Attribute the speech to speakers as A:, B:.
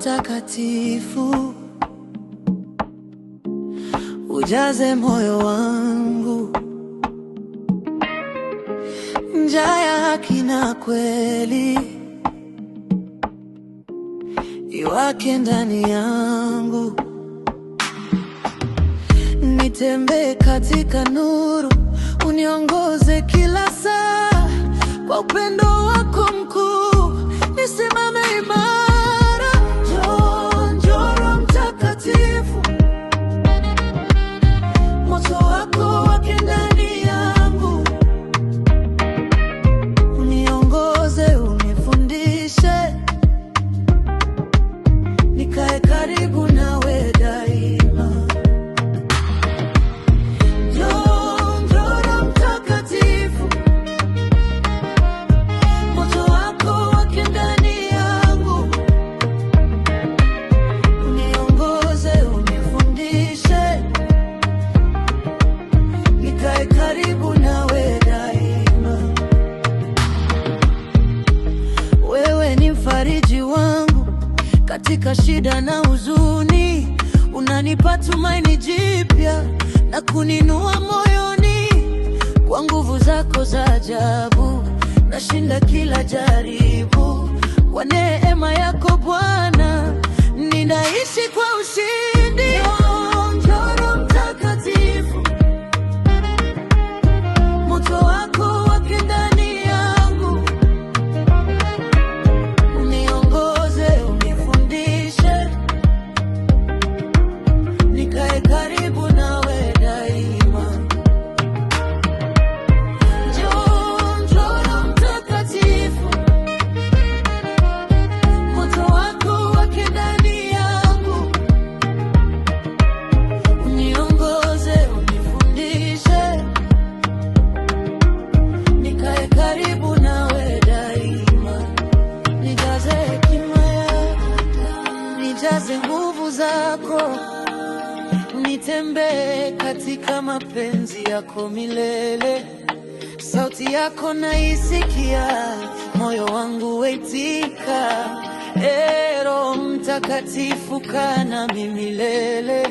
A: Mtakatifu, ujaze moyo wangu, njaa ya haki na kweli iwake ndani yangu. Nitembee katika nuru, uniongoze kila saa, kwa upendo wako mkuu nisimame imara. Njoo Roho Mtakatifu, moto wako wake ndani yangu, uniongoze, unifundishe, nikae karibu nawe daima. Njoo Roho Mtakatifu, moto wako wake ndani yangu, uniongoze, unifundishe, nikae karibu nawe daima. Wewe ni mfariji wangu katika shida na huzuni, unanipa tumaini jipya na kuninua moyoni. Kwa nguvu zako za ajabu nashinda kila jaribu, kwa neema yako Bwana ninaishi kwa ushindi. Njoo Roho Mtakatifu, moto wako wake ndani yangu, uniongoze, unifundishe, nikae karibu nawe daima. Njoo Roho Mtakatifu, moto wako wake ndani yangu, uniongoze, unifundishe, nikae karibu nawe daima. Nijaze hekima yako, nijaze nguvu zako, nitembee katika mapenzi yako milele. Sauti yako naisikia, moyo wangu waitika. Roho Mtakatifu kaa nami milele.